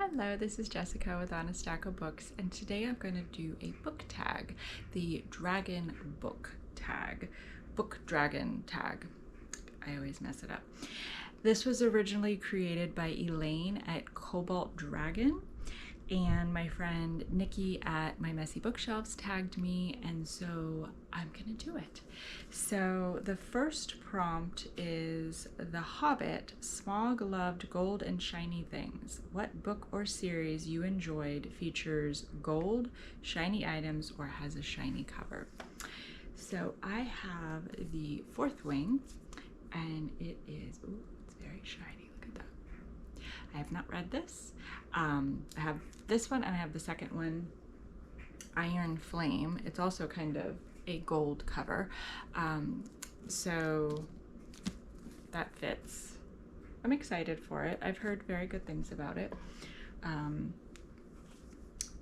Hello, this is Jessica with On a Stack of Books, and today I'm going to do a book tag, the Dragon Book Tag, Book Dragon Tag. I always mess it up. This was originally created by Elaine at Cobalt Dragon, and my friend Nicky at My Messy Bookshelves tagged me, and so I'm gonna do it. So the first prompt is The Hobbit. Smaug loved gold and shiny things. What book or series you enjoyed features gold, shiny items, or has a shiny cover? So I have the Fourth Wing, and it is, ooh, it's very shiny. Look at that. I have not read this. I have this one and I have the second one, Iron Flame. It's also kind of a gold cover. So that fits. I'm excited for it. I've heard very good things about it.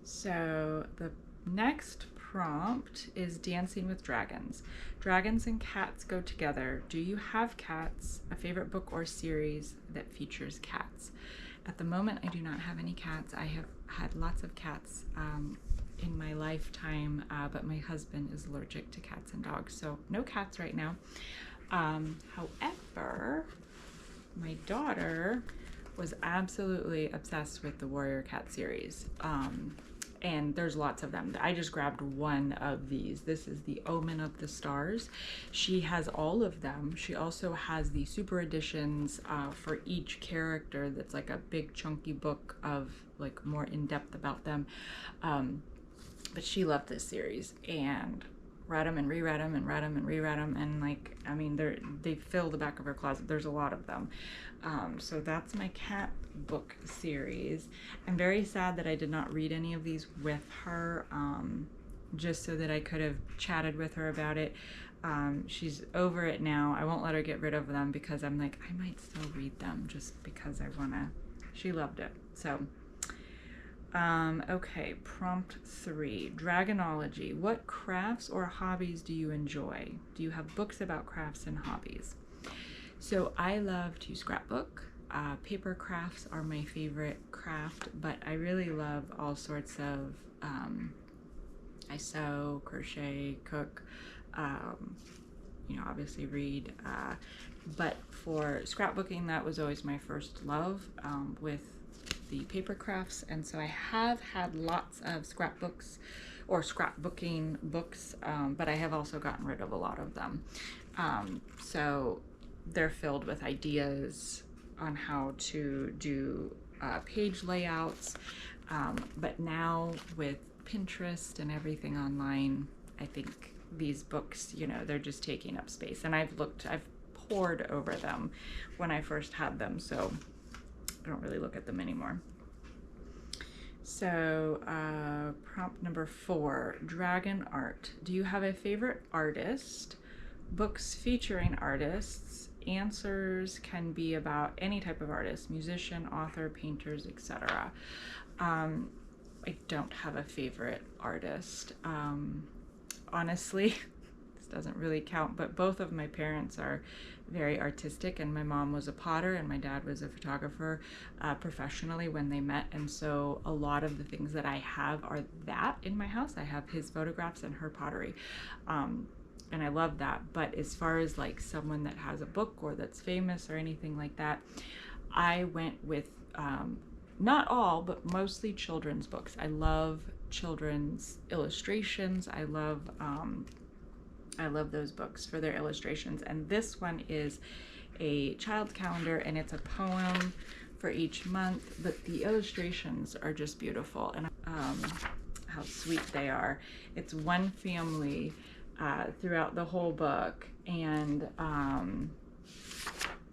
So the next prompt is Dancing with Dragons. Dragons and cats go together. Do you have cats? A favorite book or series that features cats? At the moment, I do not have any cats. I have had lots of cats in my lifetime, but my husband is allergic to cats and dogs, so no cats right now. However, my daughter was absolutely obsessed with the Warrior Cat series. And there's lots of them. I just grabbed one of these. This is the Omen of the Stars. She has all of them. She also has the super editions for each character. That's like a big chunky book of like more in depth about them. But she loved this series and read them and reread them and read them and reread them, and like, I mean, they fill the back of her closet. There's a lot of them. So that's my cat book series. I'm very sad that I did not read any of these with her, just so that I could have chatted with her about it. She's over it now. I won't let her get rid of them because I'm like, I might still read them just because I wanna. She loved it. So okay, prompt 3, Dragonology. What crafts or hobbies do you enjoy? Do you have books about crafts and hobbies? So I love to scrapbook. Paper crafts are my favorite craft, but I really love all sorts of, I sew, crochet, cook, obviously read, but for scrapbooking, that was always my first love with the paper crafts, and so I have had lots of scrapbooks or scrapbooking books, but I have also gotten rid of a lot of them. So they're filled with ideas on how to do page layouts, but now with Pinterest and everything online, I think these books, they're just taking up space, and I've pored over them when I first had them, so I don't really look at them anymore. So prompt number 4, Dragon Art. Do you have a favorite artist? Books featuring artists. Answers can be about any type of artist, musician, author, painters, etc. I don't have a favorite artist. Honestly, this doesn't really count, but both of my parents are very artistic, and my mom was a potter and my dad was a photographer professionally when they met, and so a lot of the things that I have are that in my house. I have his photographs and her pottery, and I love that. But as far as like someone that has a book or that's famous or anything like that, I went with not all, but mostly children's books. I love children's illustrations. I love those books for their illustrations, and this one is a child calendar, and it's a poem for each month, but the illustrations are just beautiful, and how sweet they are. It's one family throughout the whole book, and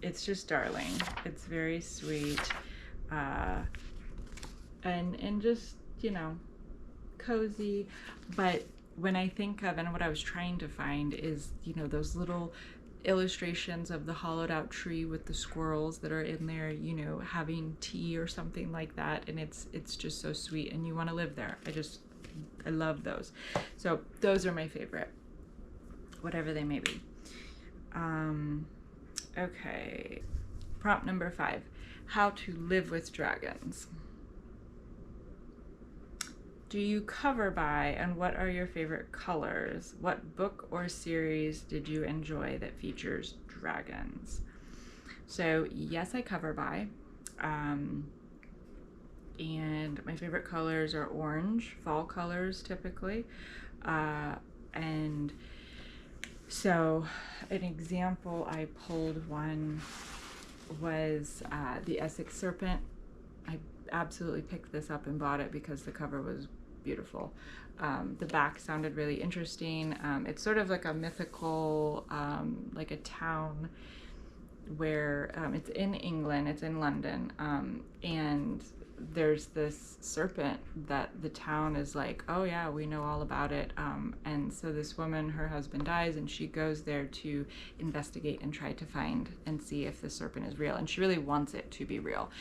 it's just darling. It's very sweet, and just, cozy. But when I think of, and what I was trying to find is, those little illustrations of the hollowed out tree with the squirrels that are in there, having tea or something like that, and it's just so sweet, and you want to live there. I love those. So those are my favorite, whatever they may be. Okay, prompt number 5, how to live with dragons. do you cover by, and what are your favorite colors? What book or series did you enjoy that features dragons? So yes, I cover by. And my favorite colors are orange, fall colors typically. And so an example I pulled one was the Essex Serpent. I absolutely picked this up and bought it because the cover was beautiful. The back sounded really interesting. It's sort of like a mythical, like a town where it's in England, it's in London, and there's this serpent that the town is like, oh yeah, we know all about it. And so this woman, her husband dies, and she goes there to investigate and try to find and see if the serpent is real. And she really wants it to be real.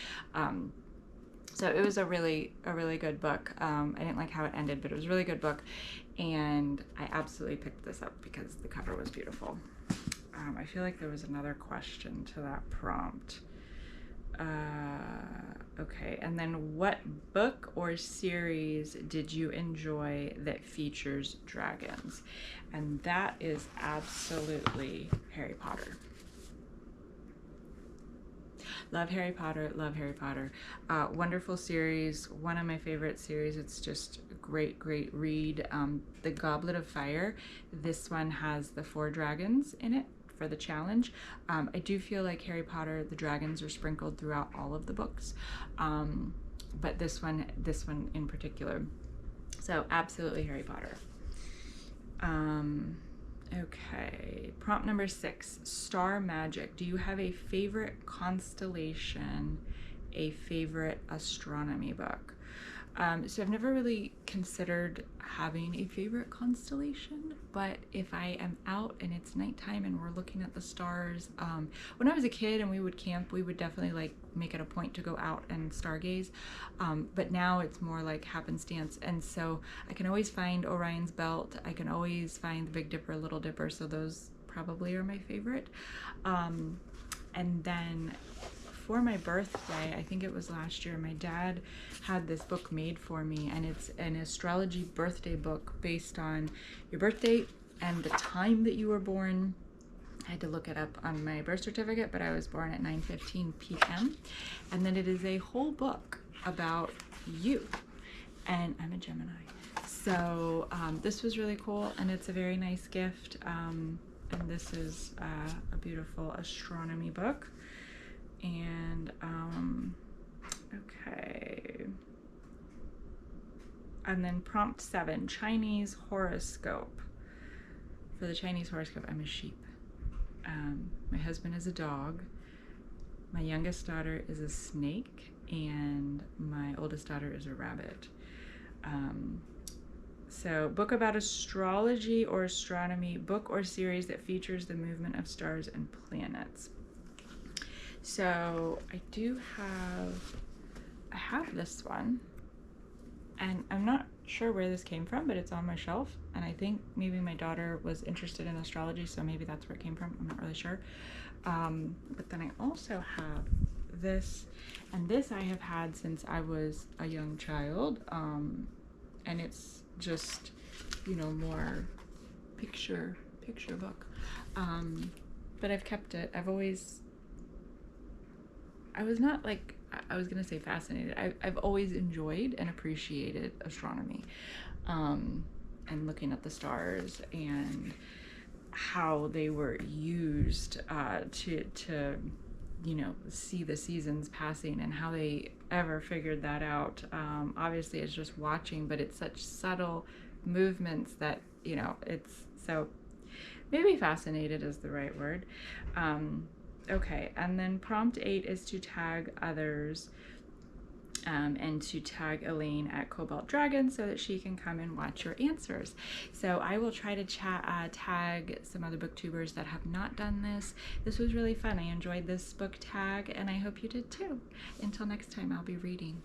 So it was a really good book. I didn't like how it ended, but it was a really good book. And I absolutely picked this up because the cover was beautiful. I feel like there was another question to that prompt. Okay, and then what book or series did you enjoy that features dragons? And that is absolutely Harry Potter. Love Harry Potter, love Harry Potter. Wonderful series, one of my favorite series. It's just a great read. The Goblet of Fire, this one has the 4 dragons in it for the challenge. I do feel like Harry Potter, the dragons are sprinkled throughout all of the books, but this one in particular. So absolutely Harry Potter. Okay, prompt number 6, star magic. Do you have a favorite constellation, a favorite astronomy book? So I've never really considered having a favorite constellation, but if I am out and it's nighttime and we're looking at the stars, when I was a kid and we would camp, we would definitely like make it a point to go out and stargaze, but now it's more like happenstance, and so I can always find Orion's Belt, I can always find the Big Dipper, Little Dipper, so those probably are my favorite. And then for my birthday, I think it was last year, my dad had this book made for me, and it's an astrology birthday book based on your birth date and the time that you were born. I had to look it up on my birth certificate, but I was born at 9:15 p.m. And then it is a whole book about you, and I'm a Gemini. So this was really cool, and it's a very nice gift. And this is a beautiful astronomy book. And okay, and then prompt 7, Chinese horoscope. For the Chinese horoscope, I'm a sheep. My husband is a dog, my youngest daughter is a snake, and my oldest daughter is a rabbit. So book about astrology or astronomy, book or series that features the movement of stars and planets. So I have this one, and I'm not sure where this came from, but it's on my shelf, and I think maybe my daughter was interested in astrology, so maybe that's where it came from. I'm not really sure. But then I also have this, and this I have had since I was a young child, and it's just, you know, more picture book, but I've kept it. I was not like, I was gonna say fascinated. I've always enjoyed and appreciated astronomy, and looking at the stars and how they were used to you know, see the seasons passing, and how they ever figured that out. Obviously it's just watching, but it's such subtle movements that, you know, it's so, maybe fascinated is the right word. Okay, and then prompt 8 is to tag others, and to tag Elaine at Cobalt Dragon so that she can come and watch your answers. So I will try to tag some other booktubers that have not done this. This was really fun. I enjoyed this book tag, and I hope you did too. Until next time, I'll be reading.